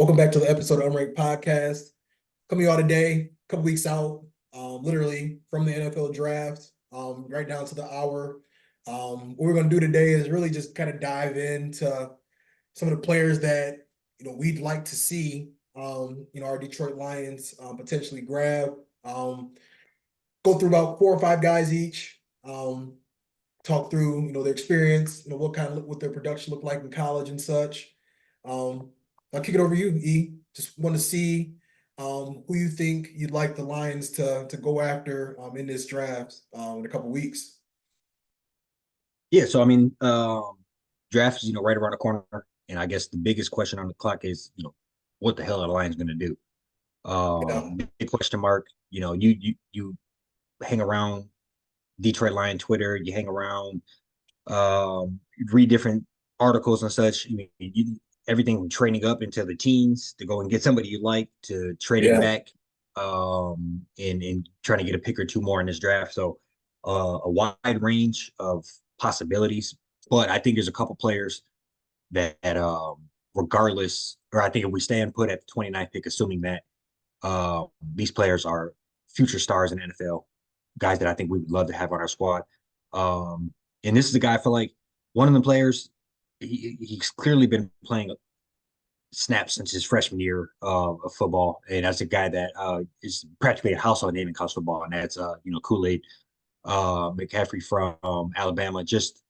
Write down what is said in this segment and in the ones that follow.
Welcome back to the episode of Unranked Podcast. Coming out today, a couple weeks out, literally from the NFL draft, right down to the hour. What we're going to do today is really just kind of dive into some of the players that we'd like to see, our Detroit Lions potentially grab. Go through about 4 or 5 guys each. Talk through their experience, what their production looked like in college and such. I'll kick it over to you, E. Just want to see who you think you'd like the Lions to go after in this draft in a couple weeks. Yeah, draft is right around the corner, and I guess the biggest question on the clock is what the hell are the Lions going to do? Yeah. Big question mark. You hang around Detroit Lion Twitter, you hang around, read different articles and such. Everything from trading up into the teens to go and get somebody you like to trading Yeah. back, and trying to get a pick or two more in this draft. So, a wide range of possibilities, but I think there's a couple players that, regardless, or I think if we stand put at the 29th pick, assuming that these players are future stars in the NFL, guys that I think we would love to have on our squad. And this is a guy I feel like one of the players. He's clearly been playing snaps since his freshman year of football, and that's a guy that is practically a household name in college football, and that's Kool-Aid McCaffrey from Alabama, just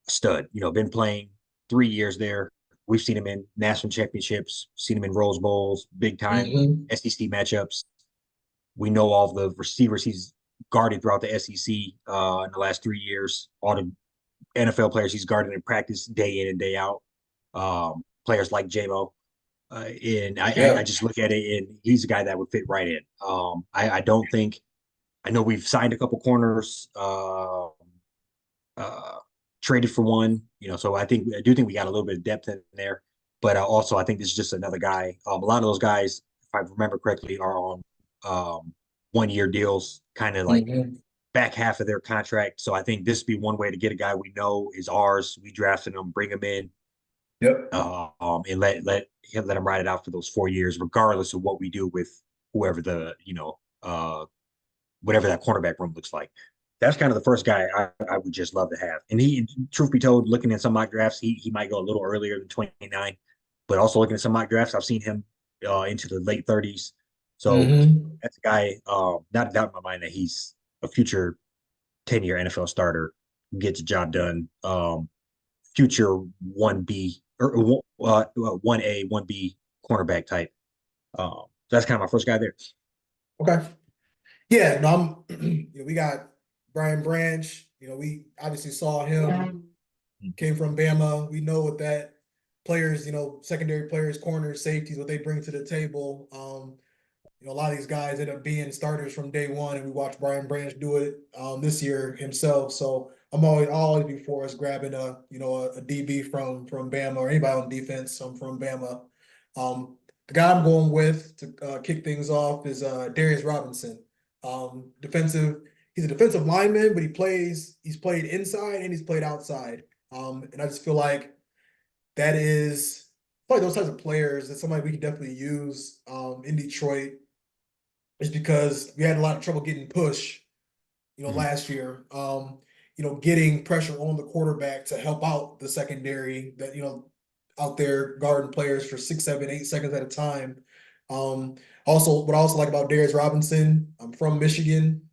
a stud. Been playing 3 years there. We've seen him in national championships, seen him in Rose Bowls, big time Hmm. SEC matchups. We know all the receivers he's guarded throughout the SEC in the last 3 years. All the NFL players he's guarded in practice day in and day out. Players like JMO. And I Yeah. just look at it, and he's a guy that would fit right in. I don't think, I know we've signed a couple corners, uh, traded for one, so I do think we got a little bit of depth in there. But also, I think this is just another guy. A lot of those guys, if I remember correctly, are on 1 year deals, kind of like Hmm. back half of their contract. So I think this would be one way to get a guy we know is ours. We drafted him, bring him in, Yep. and let him ride it out for those 4 years, regardless of what we do with whoever whatever that cornerback room looks like. That's kind of the first guy I would just love to have. And he, truth be told, looking at some mock drafts, he might go a little earlier than 29. But also looking at some mock drafts, I've seen him into the late 30s. So Hmm. that's a guy, not a doubt in my mind that he's a future 10-year NFL starter, gets the job done. Future 1B or 1A, 1B cornerback type. That's kind of my first guy there. Okay. Yeah. No, we got Brian Branch. We obviously saw him. Came from Bama. We know what that players, secondary players, corners, safeties, what they bring to the table. A lot of these guys end up being starters from day one, and we watched Brian Branch do it this year himself. So I'm always be for us grabbing a DB from Bama or anybody on defense from Bama. The guy I'm going with to kick things off is Darius Robinson. Defensive. He's a defensive lineman, but he's played inside and he's played outside. And I just feel like that is probably those types of players that somebody we can definitely use in Detroit is because we had a lot of trouble getting push, Mhm. last year. Getting pressure on the quarterback to help out the secondary that, out there guarding players for 6, 7, 8 seconds at a time. Also, what I also like about Darius Robinson, I'm from Michigan.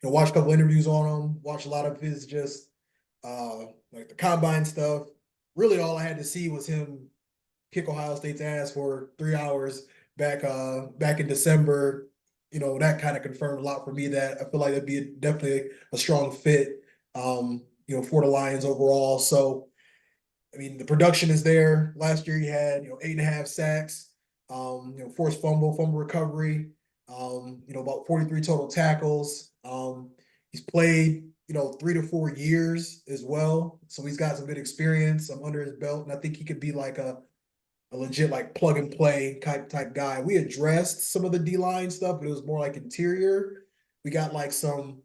Watch a couple interviews on him, watch a lot of his just like the combine stuff. Really, all I had to see was him kick Ohio State's ass for 3 hours back in December. That kind of confirmed a lot for me that I feel like that'd be definitely a strong fit, for the Lions overall. So I mean, the production is there. Last year he had 8.5 sacks, forced fumble recovery, about 43 total tackles. He's played 3 to 4 years as well, so he's got some good experience under his belt, and I think he could be like a legit like plug and play type guy. We addressed some of the D line stuff, but it was more like interior. We got like some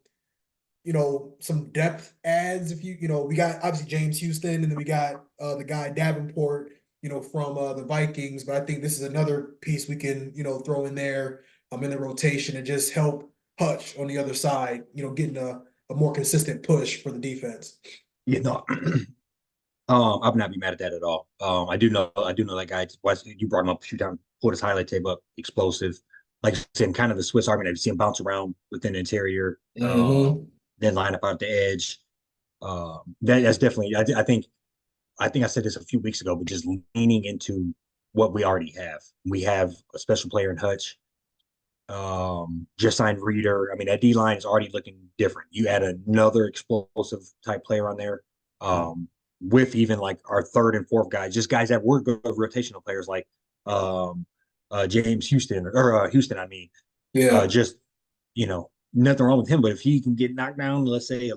depth adds. If we got obviously James Houston, and then we got the guy Davenport. from the Vikings, but I think this is another piece we can, throw in there in the rotation and just help Hutch on the other side, getting a more consistent push for the defense. You know, I would not be mad at that at all. I do know that guy. You brought him up, shoot down, pulled his highlight tape up, explosive. Like you said, kind of the Swiss Army knife. You see him bounce around within the interior, Mm-hmm. then line up out the edge. That's definitely. I think I said this a few weeks ago, but just leaning into what we already have. We have a special player in Hutch. Just signed Reader. I mean, that D line is already looking different. You add another explosive type player on there, with even like our third and fourth guys, just guys that were good rotational players like um, James Houston or Houston. I mean, Yeah. just nothing wrong with him, but if he can get knocked down, let's say,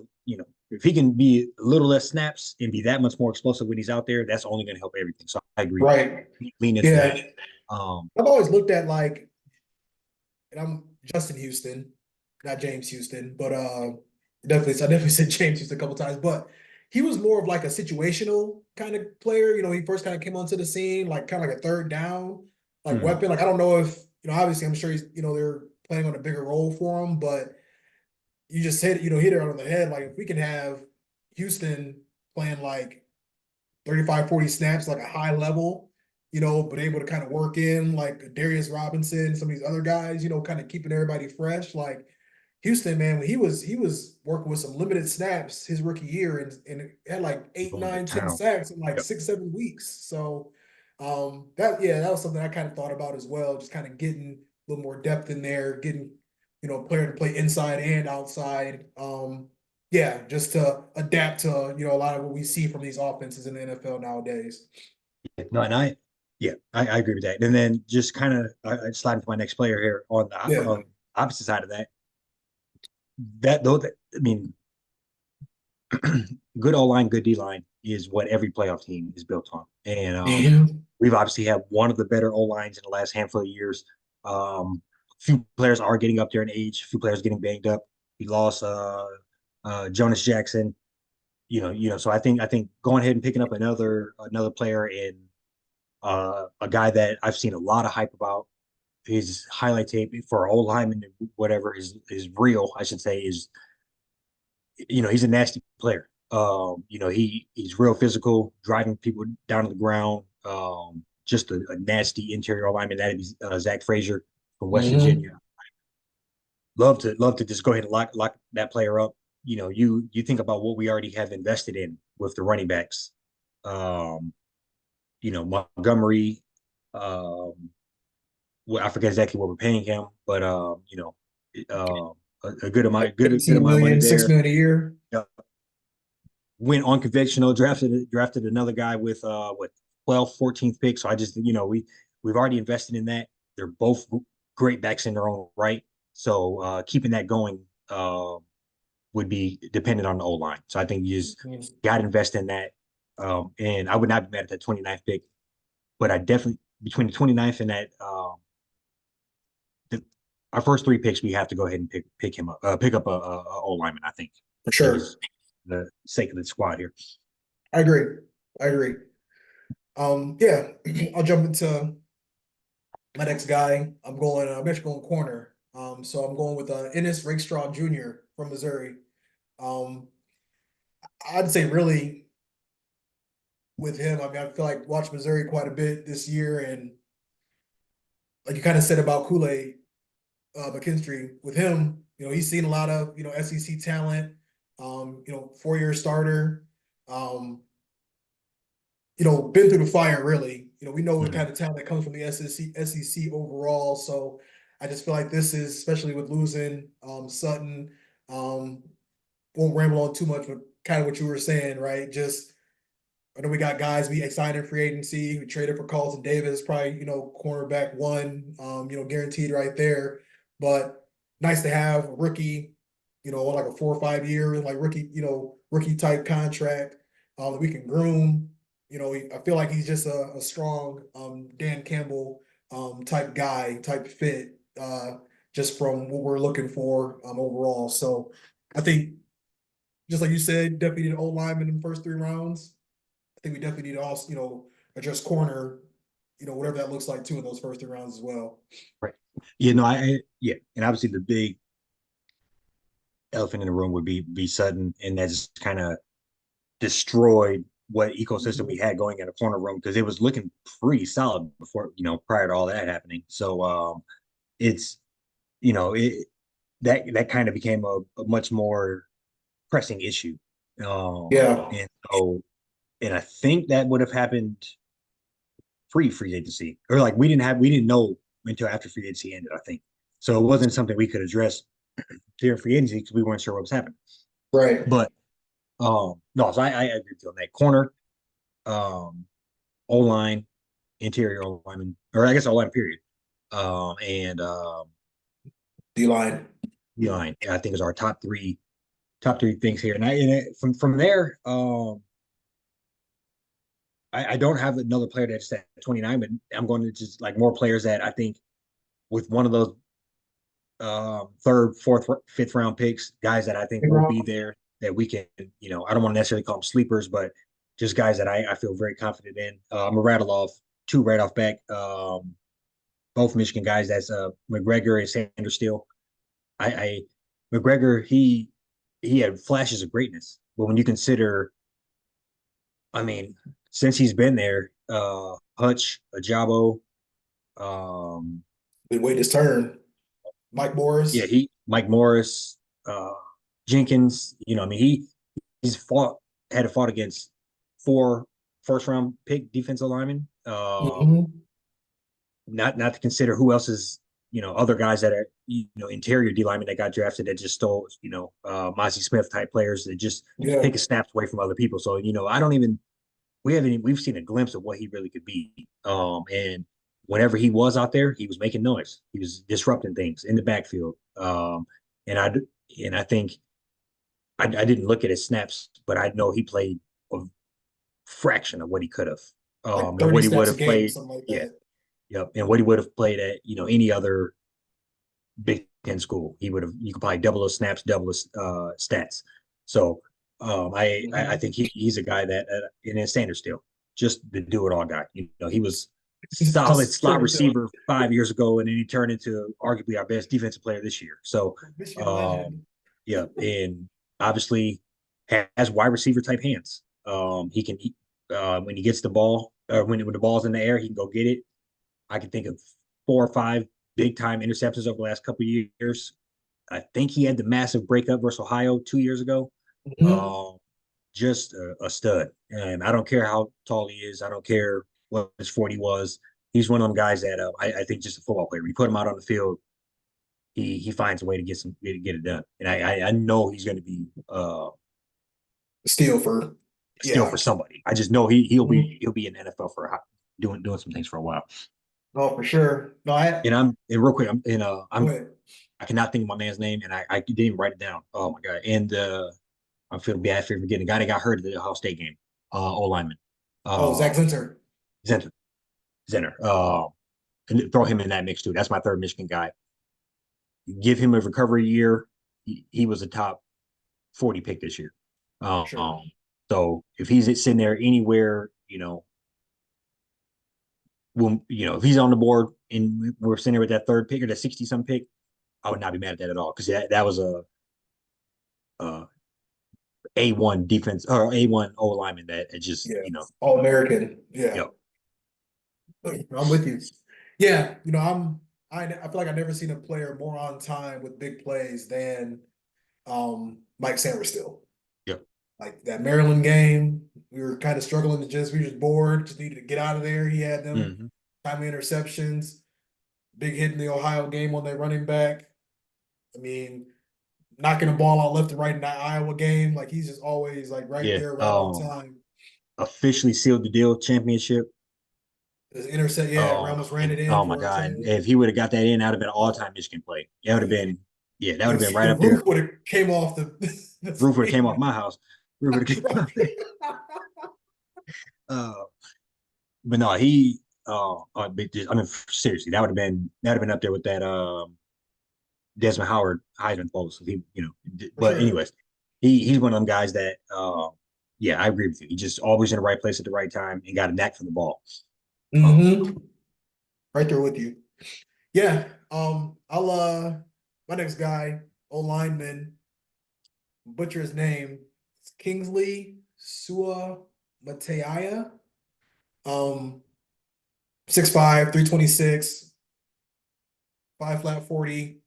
if he can be a little less snaps and be that much more explosive when he's out there, that's only going to help everything. So I agree. Right. Lean into Yeah. that. I've always looked at like, and I'm Justin Houston, not James Houston, but I definitely said James Houston a couple times, but he was more of like a situational kind of player. He first kind of came onto the scene, like kind of like a third down, like Mhm. weapon. Like I don't know if, obviously I'm sure he's, they're playing on a bigger role for him, but you just hit it on the head. Like if we can have Houston playing like 35, 40 snaps, like a high level, but able to kind of work in like Darius Robinson, some of these other guys, kind of keeping everybody fresh. Like Houston, man, when he was working with some limited snaps his rookie year and had like eight, Going to 9, 10 town. sacks in like Yep. 6, 7 weeks. So that was something I kind of thought about as well, just kind of getting a little more depth in there, getting, player to play inside and outside. Yeah, just to adapt to, a lot of what we see from these offenses in the NFL nowadays. No, and I agree with that. And then just kind of I slide into my next player here on the Yeah, opposite side of that. That though, I mean, good O line, good D line is what every playoff team is built on. And Mhm. we've obviously had one of the better O lines in the last handful of years. Few players are getting up there in age. Few players getting banged up. We lost Jonas Jackson. So I think going ahead and picking up another player in a guy that I've seen a lot of hype about. His highlight tape for old lineman, whatever is real, I should say, is he's a nasty player. He's real physical, driving people down to the ground. Just a nasty interior lineman. That is Zach Frazier from West Mhm. Virginia. Love to just go ahead and lock that player up. You think about what we already have invested in with the running backs. Um, Montgomery. Well, I forget exactly what we're paying him, but a good amount, Like good 15 amount of money million, there. 6 million a year. Yeah. Went unconventional, drafted another guy with what 12th, 14th pick. So I just we've already invested in that. They're both great backs in their own right. So keeping that going would be dependent on the O line. So I think you just got to invest in that. And I would not be mad at that 29th pick, but I definitely between the 29th and that the, our first three picks, we have to go ahead and pick up a O lineman. I think For for sure. the sake of the squad here. I agree. I agree. Yeah, I'll jump into my next guy. I'm actually going corner. So I'm going with Ennis Rakestraw Jr. from Missouri. Um, I'd say really with him, I mean, I feel like watched Missouri quite a bit this year, and like you kind of said about Kool-Aid, McKinstry, with him, he's seen a lot of, SEC talent, 4-year starter, um, been through the fire really. We know what Mhm. kind of talent that comes from the SEC overall. So I just feel like this is, especially with losing Sutton, um, won't ramble on too much, but kind of what you were saying, right? Just I know we got guys we signed in free agency. We traded for Carlton Davis, probably cornerback one, guaranteed right there. But nice to have a rookie, like a 4 or 5 year like rookie type contract that we can groom. I feel like he's just a strong Dan Campbell type guy, type fit, just from what we're looking for overall. So I think just like you said, definitely need an O lineman in the first 3 rounds. I think we definitely need to also, address corner, whatever that looks like too in those first 3 rounds as well. Right. You know, yeah, and obviously the big elephant in the room would be Sutton, and that just kind of destroyed what ecosystem we had going in the corner room because it was looking pretty solid before, prior to all that happening. So it's it that kind of became a much more pressing issue. Yeah. And I think that would have happened pre-free agency, or like we didn't know until after free agency ended, I think. So it wasn't something we could address during free agency because we weren't sure what was happening. Right. But no, so I agree with you on that. Corner, O line, interior O lineman, or I guess O line period. And D line. D line, I think is our top three things here. From there, I don't have another player that's at 29, but I'm going to just like more players that I think with one of those third, fourth, fifth round picks, guys that I think will be there that we can, I don't want to necessarily call them sleepers, but just guys that I feel very confident in. I'm gonna rattle off two right off back. Both Michigan guys. That's McGregor and Sanders Steele. I McGregor, he had flashes of greatness, but when you consider, I mean, since he's been there, Hutch, Ajabo, Been waiting his turn. Mike Morris. yeah, Mike Morris, Jenkins. I mean, he's had to fought against 4 first-round pick defensive linemen. Not to consider who else is, other guys that are, interior D linemen that got drafted that just stole, Mozzie Smith type players that just take a snaps away from other people. So, we've seen a glimpse of what he really could be. And whenever he was out there, he was making noise. He was disrupting things in the backfield. And I think I didn't look at his snaps, but I know he played a fraction of what he could have. Like And 30 what he would snaps a have game, played. something like Yeah. that. Yep. And what he would have played at, any other Big Ten school, you could probably double those snaps, double his stats. So I think he's a guy that in his Sanders still, just the do it all guy. He was solid Just slot super receiver 5 years ago, and then he turned into arguably our best defensive player this year. So Michigan legend. yeah, and obviously has wide receiver type hands. He can when he gets the ball, or when the ball's in the air, he can go get it. I can think of 4 or 5 big time interceptions over the last couple of years. I think he had the massive breakup versus Ohio 2 years ago. Just a stud. And I don't care how tall he is. I don't care what his 40 was. He's one of them guys that I think just a football player. When you put him out on the field, he finds a way to get it done. And I know he's going to be Still for somebody. I just know he'll be in the NFL for doing some things for a while. Oh, for sure. No, and real quick, I cannot think of my man's name, and I didn't even write it down. Oh my god! And I feel bad for forgetting the guy that got hurt at the Ohio State game, O lineman. Zach Zinter. Zinter. And throw him in that mix too. That's my third Michigan guy. Give him a recovery year. He was a top 40 pick this year. Sure. So if he's sitting there anywhere, if he's on the board and we're sitting there with that third pick or that 60-some pick, I would not be mad at that at all because that was a A1 defense or A1 O lineman that it just All American. Yeah. Yep. I'm with you. Yeah, I feel like I've never seen a player more on time with big plays than Mike Sanders still. Yep. Like that Maryland game, we were kind of struggling we were just bored, just needed to get out of there. He had them timely interceptions, big hit in the Ohio game on their running back. I mean, knocking the ball out left and right in that Iowa game. Like he's just always like right there, right on time. Officially sealed the deal championship. His intercept, Ramos ran it in. Oh my god! If he would have got that in, that would have been all-time Michigan play. That would have been, that would have been right up there. Roof would have came off the roof would have came off my house. Roof would have came but no, he. I mean, seriously, that would have been up there with that Desmond Howard Heisman post. He, but anyways, he's one of them guys that yeah, I agree with you. He just always in the right place at the right time and got a knack for the ball. Mm-hmm. Right there with you. Yeah. I'll my next guy, O lineman, butcher his name. It's Kingsley Sua Mateaya. Um, 6'5", 326, 5 flat 40,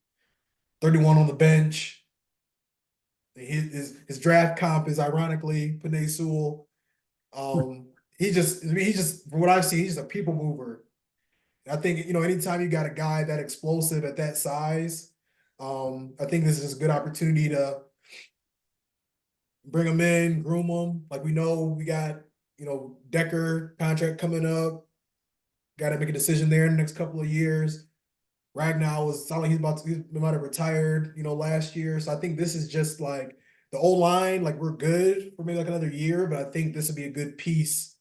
31 on the bench. His draft comp is ironically Panay Sewell. He just from what I've seen, he's just a people mover. I think, anytime you got a guy that explosive at that size, I think this is a good opportunity to bring him in, groom him. Like we know we got, Decker contract coming up. Got to make a decision there in the next couple of years. Ragnow was sound like he might have retired, last year. So I think this is just like the old line, like we're good for maybe like another year, but I think this would be a good piece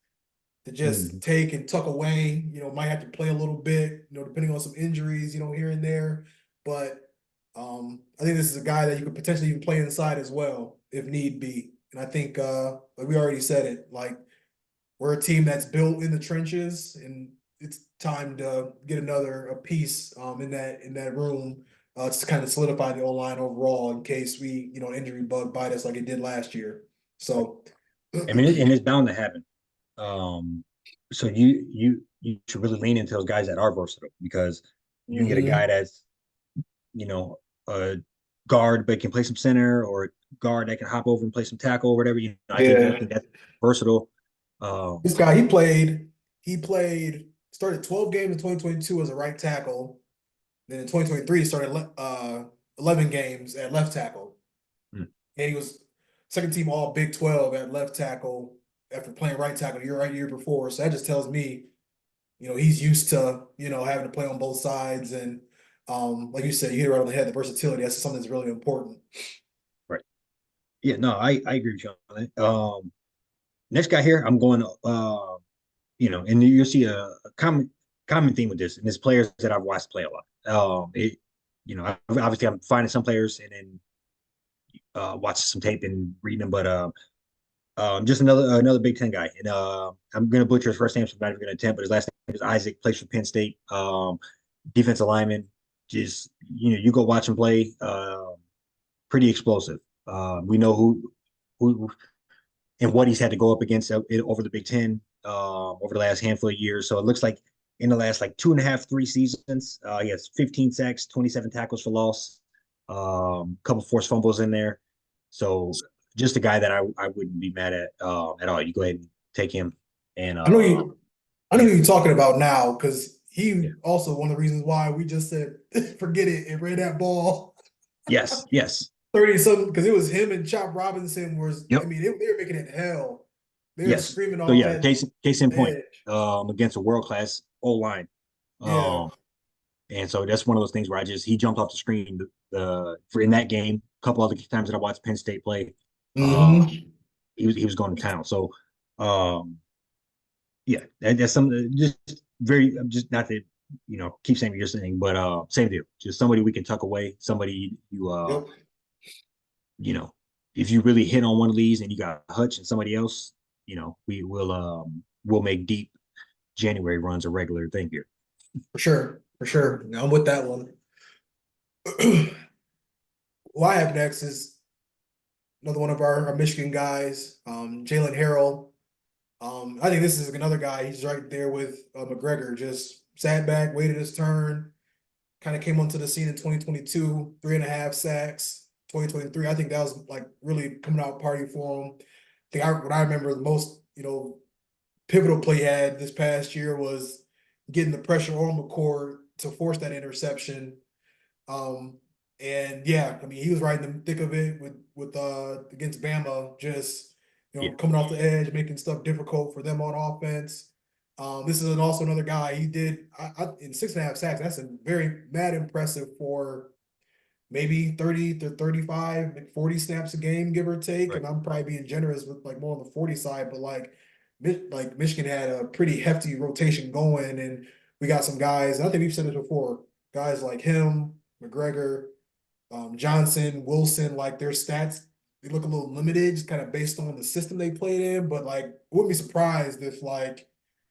to just Mhm. take and tuck away. Might have to play a little bit, depending on some injuries, here and there. But I think this is a guy that you could potentially even play inside as well if need be. And I think like we already said it, like we're a team that's built in the trenches, and it's time to get another a piece in that room to kind of solidify the O line overall in case we injury bug bite us like it did last year. So I mean, and it's bound to happen. Um, so you should really lean into those guys that are versatile because you can get a guy mhm. that's you know a guard but can play some center or a guard that can hop over and play some tackle or whatever. I think Yeah. that's versatile. This guy, he played started 12 games in 2022 as a right tackle. Then in 2023, he started 11 games at left tackle. Hmm. And he was second team all Big 12 at left tackle after playing right tackle year before. So that just tells me, he's used to, having to play on both sides. And like you said, you hit it right on the head, the versatility, that's something that's really important. Right. Yeah. No, I agree with you on that. Next guy here, I'm going. And you'll see a common theme with this, and it's players that I've watched play a lot. Obviously I'm finding some players and then watching some tape and reading them, but just another Big Ten guy, and I'm gonna butcher his first name, so I'm not even gonna attempt. But his last name is Isaac. Plays for Penn State. Defensive lineman. Just you go watch him play. Pretty explosive. We know who and what he's had to go up against over the Big Ten over the last handful of years. So it looks like in the last like 2.5, 3 seasons, he has 15 sacks, 27 tackles for loss, couple forced fumbles in there. So just a guy that I wouldn't be mad at all. You go ahead and take him. And I know you, I know yeah, who you're talking about now because he yeah, also one of the reasons why we just said forget it and ran that ball yes, yes, 30 something because it was him and Chop Robinson was I yep, mean they were making it hell. They were yes. screaming So off yeah, that case in point, edge. against a world class O line. Yeah. Um, And so that's one of those things where he jumped off the screen for in that game. A couple other times that I watched Penn State play, uh, Hmm. he was going to town. So um, yeah, that's some just very just not to keep saying what you're saying, but same deal. Just somebody we can tuck away. Somebody Yep. you know if you really hit on one of these and you got Hutch and somebody else, we'll make deep January runs a regular thing here. For sure. For sure. I'm with that one. Who I have next is another one of our Michigan guys, Jalen Harrell. I think this is another guy. He's right there with McGregor. Just sat back, waited his turn. Kind of came onto the scene in 2022, 3.5 sacks. 2023, I think that was like really coming out party for him. What I remember the most, pivotal play he had this past year was getting the pressure on McCord to force that interception. Um, and yeah, I mean, he was right in the thick of it with against Bama, just Yeah, coming off the edge, making stuff difficult for them on offense. This is also another guy. He did in 6.5 sacks. That's a very mad impressive for maybe 30 to 35, like 40 snaps a game, give or take. right. And I'm probably being generous with like more on the 40 side, but like Michigan had a pretty hefty rotation going, and we got some guys. I think we've said this before. Guys like him, McGregor, Johnson, Wilson, like their stats they look a little limited, just kind of based on the system they played in. But like, wouldn't be surprised if like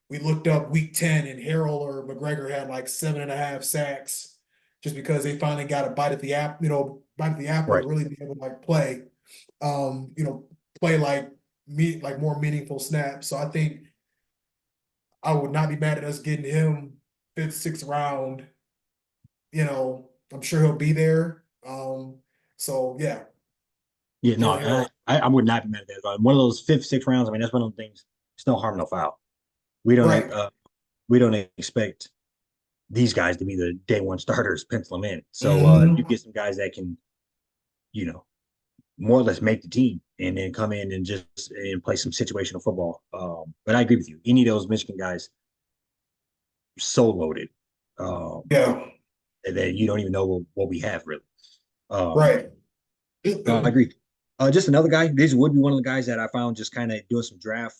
we looked up week 10 and Harrell or McGregor had like 7.5 sacks just because they finally got a bite at the app, bite at the apple to Right. really be able to like play, you know, play like more meaningful snaps. So I think I would not be mad at us getting him fifth, sixth round. I'm sure he'll be there. So yeah, Yeah, no, Jalen Harrell. I would not be mad at that. One of those fifth, sixth rounds. I mean, that's one of the things. It's no harm, no foul. We don't Right. we don't expect these guys to be the day one starters, pencil them in. So you Mhm. get some guys that can, you know, more or less make the team and then come in and just and play some situational football. But I agree with you. Any of those Michigan guys, so loaded, um, Yeah. that you don't even know what we have really. Um, Right. no, I agree. Just another guy. This would be one of the guys that I found just kind of doing some draft,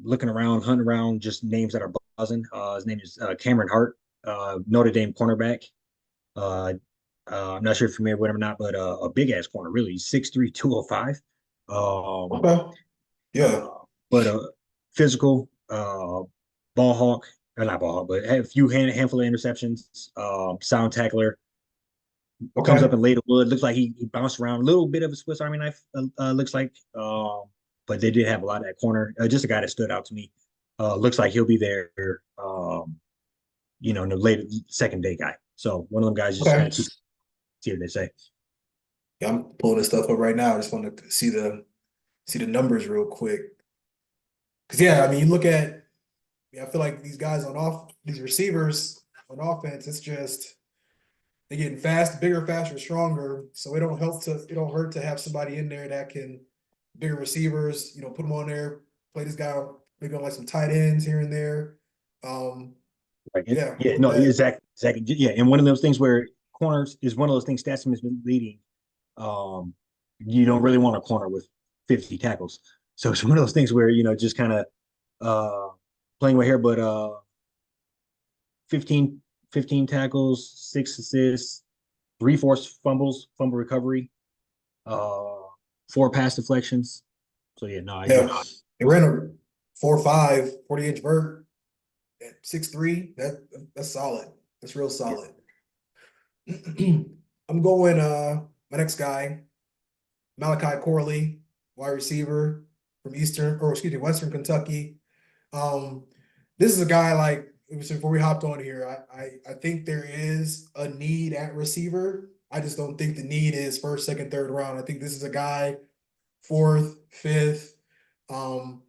looking around, hunting around, just names that are buzzing. His name is Cameron Hart, Notre Dame cornerback. Uh, I'm not sure if you're familiar with him or not, but a big ass corner, really, 6'3", 205. Um, Okay. Yeah. but physical, ball hawk, or not ball hawk, but had a handful of interceptions, sound tackler, comes up Okay. in later wood. Looks like he bounced around a little bit of a Swiss Army knife. Looks like, but they did have a lot of that corner. Just a guy that stood out to me. Looks like he'll be there. In the later second day guy. So one of them guys just kind Okay. of keep see what they say. Yeah, I'm pulling this stuff up right now. I just want to see the numbers real quick. Because yeah, I mean, you look at, yeah, I feel like these guys these receivers on offense, it's just they're getting fast, bigger, faster, stronger. So it don't hurt to have somebody in there that can bigger receivers, put them on there, play this guy maybe on like some tight ends here and there. Um, Right. yeah, Yeah. with No. that. Exactly. Exactly. Yeah. And one of those things where corners is one of those things. Stats has been leading. Um, you don't really want a corner with 50 tackles. So it's one of those things where just kind of uh playing with here, but 15, 15 tackles, 6 assists, three forced fumbles, fumble recovery, uh, four pass deflections. So yeah, no, I agree. Yeah. They ran a 4.5, 40-inch vert at 6'3". That's solid. That's real Yeah. solid. I'm going my next guy, Malachi Corley, wide receiver from Western Kentucky. Um, this is a guy like before we hopped on here, I think there is a need at receiver. I just don't think the need is first, second, third round. I think this is a guy fourth, fifth. Um,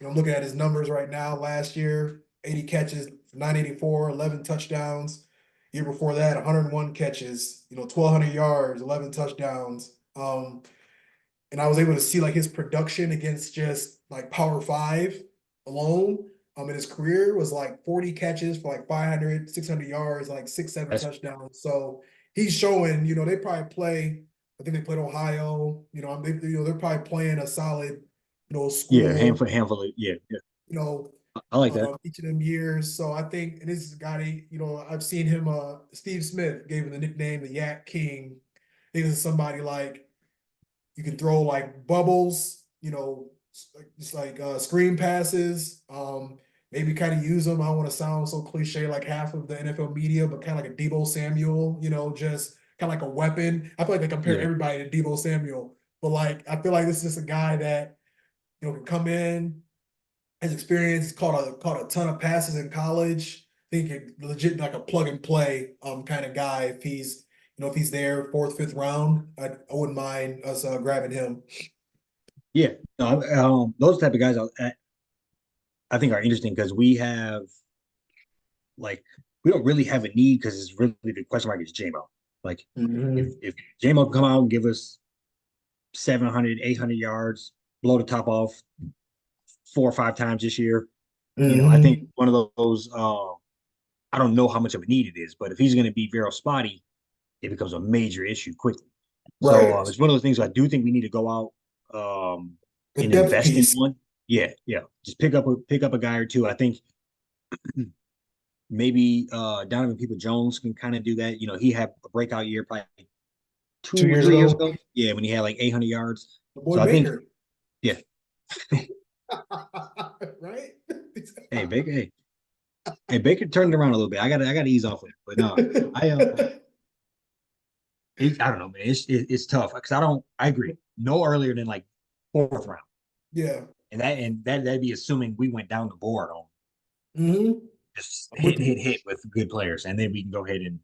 I'm looking at his numbers right now. Last year, 80 catches, 984, 11 touchdowns. Year before that, 101 catches, 1,200 yards, 11 touchdowns. And I was able to see like his production against just like Power Five alone. In his career was like 40 catches for like 500, 600 yards, like six, seven That's touchdowns. So he's showing, they probably play. I think they played Ohio. They're probably playing a solid, yeah, school. handful of yeah, yeah. You know, I like that. each of them years. So I think, and this is a guy, I've seen him. Steve Smith gave him the nickname the Yak King. I think this is somebody like you can throw like bubbles, just like screen passes. Maybe kind of use them. I don't want to sound so cliche like half of the NFL media, but kind of like a Debo Samuel, just kind of like a weapon. I feel like they compare Yeah, everybody to Debo Samuel, but like I feel like this is just a guy that can come in, has experience, caught a ton of passes in college. I think legit like a plug and play kind of guy. If he's there fourth, fifth round, I wouldn't mind us grabbing him. yeah. No, those type of guys I think are interesting because like we don't really have a need because it's really the question mark is JMO. Like Mhm. if JMO can come out and give us 700, 800 yards, blow the top off 4 or 5 times this year, I think Mhm. one of those. I don't know how much of a need it is, but if he's going to be very spotty, it becomes a major issue quickly. So Right. it's one of those things I do think we need to go out The and depth invest in piece. one. Yeah, yeah. Just pick up a guy or two. I think maybe Donovan People Jones can kind of do that. He had a breakout year, probably 2 years 3 years ago, ago. Yeah, when he had like 800 yards. the boy So I think, Baker. yeah. Right? Hey, Baker. Hey, Baker turned it around a little bit. I gotta ease off of it. But no, I I don't know, man. It's tough because I agree. No earlier than like fourth round, Yeah. and that'd be assuming we went down the board on Hmm. just I'm with hit you. with good players, and then we can go ahead and do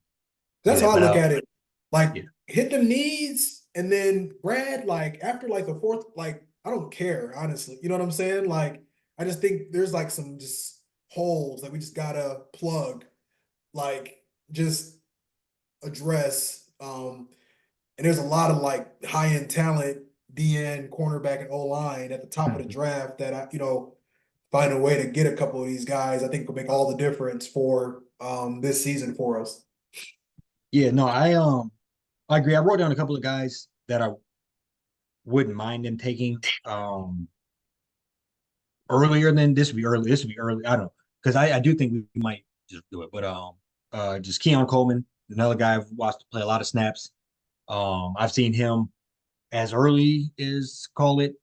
That's that. how I But look at it. Like yeah, hit the needs and then Brad, like after like the fourth, like I don't care, honestly. You know what I'm saying? Like I just think there's like some just holes that we just gotta plug, like just address. And there's a lot of like high-end talent, DN, cornerback, and O-line at the top of the Mhm. draft that find a way to get a couple of these guys, I think will make all the difference for this season for us. Yeah, no, I agree. I wrote down a couple of guys that I wouldn't mind them taking earlier than this would be early. This would be early. I don't know because I do think we might just do it, but just Keon Coleman, another guy I've watched play a lot of snaps. I've seen him as early as call it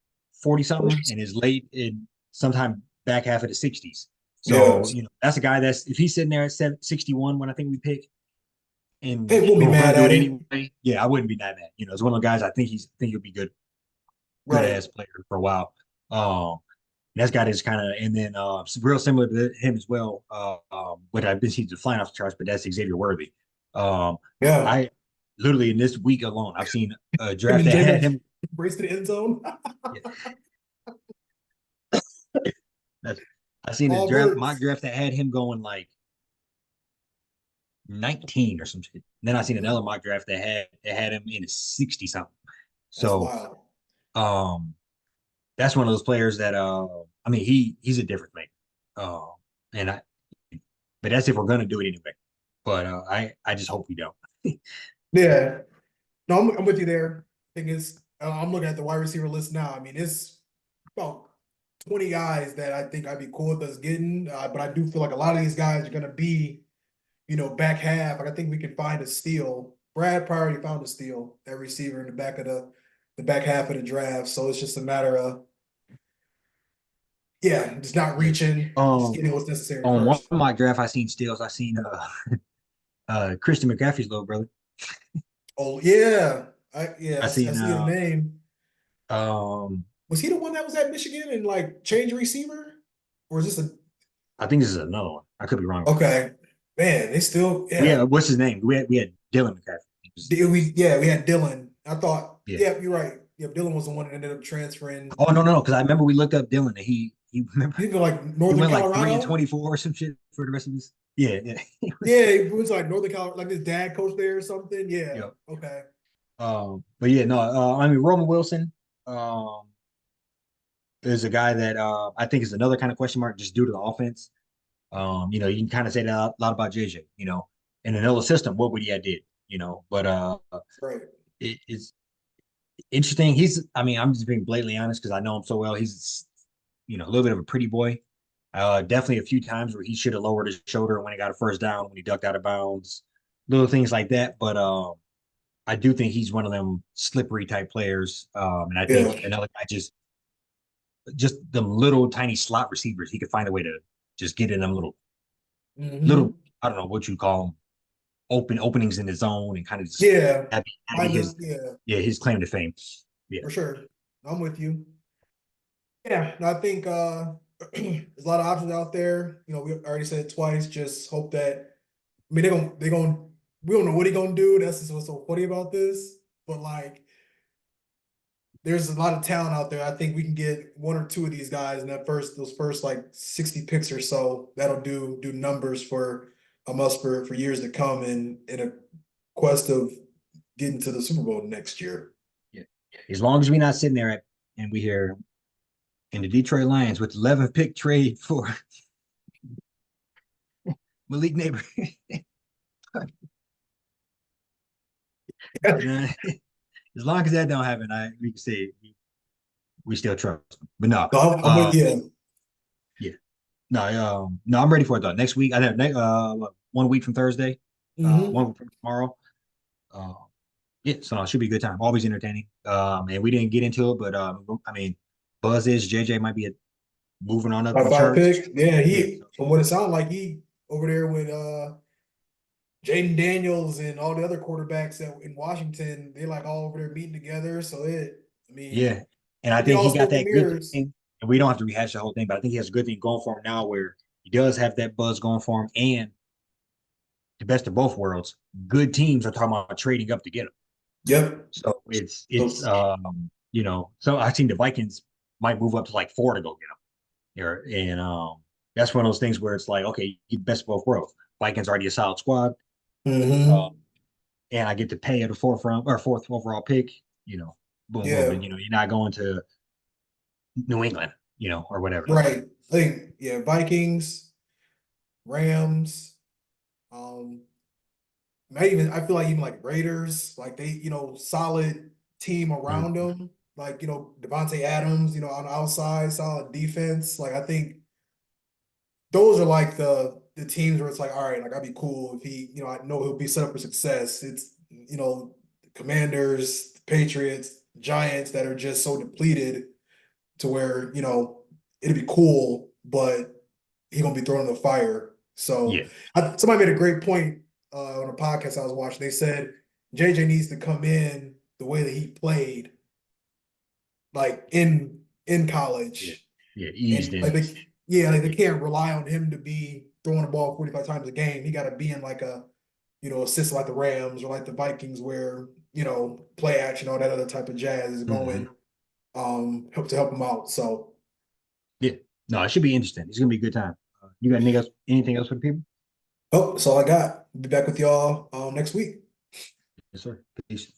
40 something and as late in sometime back half of the 60s. So, Yes. that's a guy that's if he's sitting there at 61 when I think we pick and Hey, we'll be we're gonna mad do at it him. anyway. Yeah, I wouldn't be that mad. It's one of the guys I think he'll be good Right. ass player for a while. That's got his kind of and then real similar to him as well. What I've been seeing flying off the charts, but that's Xavier Worthy. Um, Yeah. I literally in this week alone, I've seen a Him draft and that had Jacobs him. race to the end zone. Yeah, that's I've seen a All draft mock works. draft that had him going like 19 or some shit. And then I seen another mock draft that had him in 60 something. That's So wild. um that's one of those players that I mean he's a different thing. And I but that's if we're gonna do it anyway. But I just hope we don't. Yeah. No, I'm with you there. Thing is, I'm looking at the wide receiver list now. I mean, it's about 20 guys that I think I'd be cool with us getting. But I do feel like a lot of these guys are going to be, back half. Like I think we can find a steal. Brad already found a steal at receiver in the back of the back half of the draft. So it's just a matter of, yeah, just not Yeah. reaching, just Um getting what's necessary on one first. of my draft I seen steals. I seen Christian McCaffrey's little brother. Oh yeah, I I seen see his name. um Was he the one that was at Michigan and like changed receiver, or is this a I think this is another one. I could be wrong about that. okay? Man, they still We yeah. had what's his name? We had Dylan McCaffrey. We had Dylan. I thought Yeah. yeah, you're right. Yeah, Dylan was the one that ended up transferring. Oh no, because I remember we looked up Dylan and he remember He's been like he Northern went like 3 and Colorado. 24 or some shit for the rest of his. Yeah, yeah. Yeah, he was like Northern Colorado, like his dad coached there or something. Yeah. Yep. Okay. But yeah, no, I mean Roman Wilson um is a guy that I think is another kind of question mark just due to the offense. You can kind of say that a lot about JJ, in another system, what would he have did, but Right. it's interesting. I mean, I'm just being blatantly honest because I know him so well. He's, a little bit of a pretty boy. Definitely a few times where he should have lowered his shoulder when he got a first down, when he ducked out of bounds, little things like that. But I do think he's one of them slippery type players. And I think Yeah. another guy just them little tiny slot receivers, he could find a way to just get in them little, Hmm. I don't know what you call them, openings in the zone and kind of just Yeah. that'd be Find his them. Yeah, his claim to fame. Yeah. for sure. I'm with you. Yeah, and I think there's a lot of options out there. We already said it twice. Just hope that I mean they're gonna we don't know what he gonna do. That's just what's so funny about this. But like there's a lot of talent out there. I think we can get one or two of these guys in those first like 60 picks or so. That'll do numbers for us for years to come in a quest of getting to the Super Bowl next year. Yeah. As long as we're not sitting there and we hear in the Detroit Lions with 11th pick trade for Malik Neighbor. As long as that don't happen, we can say we still trust him. But no, So I'm with you. yeah, no, I'm ready for it though. Next week, I have 1 week from Thursday, Hmm. 1 week from tomorrow. Uh, Yeah, so it should be a good time. Always entertaining. And we didn't get into it, but I mean, buzz is JJ might be moving on up Top them five charts. pick. Yeah, Yeah, he from what it sounded like he over there with Jaden Daniels and all the other quarterbacks that in Washington, they like all over there meeting together. So I mean, yeah. And I we can think all he got smoke and that good mirrors. thing. And we don't have to rehash the whole thing, but I think he has a good thing going for him now where he does have that buzz going for him. And the best of both worlds, good teams are talking about trading up to get him. Yep. So So, so I think the Vikings might move up to like 4 to go get him. And that's one of those things where it's like, okay, you best of both worlds. Vikings already a solid squad. mhm. Uh, and I get to pay at the fourth overall pick, boom, boom. Yeah, And you're not going to New England, or whatever. right. I think Vikings, Rams, um, I feel like even like Raiders, like they, solid team around Mhm. them. Like, Devontae Adams, on the outside, solid defense. Like I think those are like the teams where it's like, all right, like I'd be cool if he, I know he'll be set up for success. It's, Commanders, Patriots, Giants that are just so depleted to where, it'd be cool, but he gonna be thrown in the fire. So Yeah. somebody made a great point on a podcast I was watching. They said JJ needs to come in the way that he played, like in Yeah. college, Yeah. Eased and like in. they can't rely on him to be throwing the ball 45 times a game. He got to be in like a a system like the Rams or like the Vikings where play action, all that other type of jazz is Mhm. going help him out. So Yeah. No, it should be interesting. It's gonna be a good time. You got anything else for the people? that's all I got. Be back with y'all next week. Yes, sir. Peace.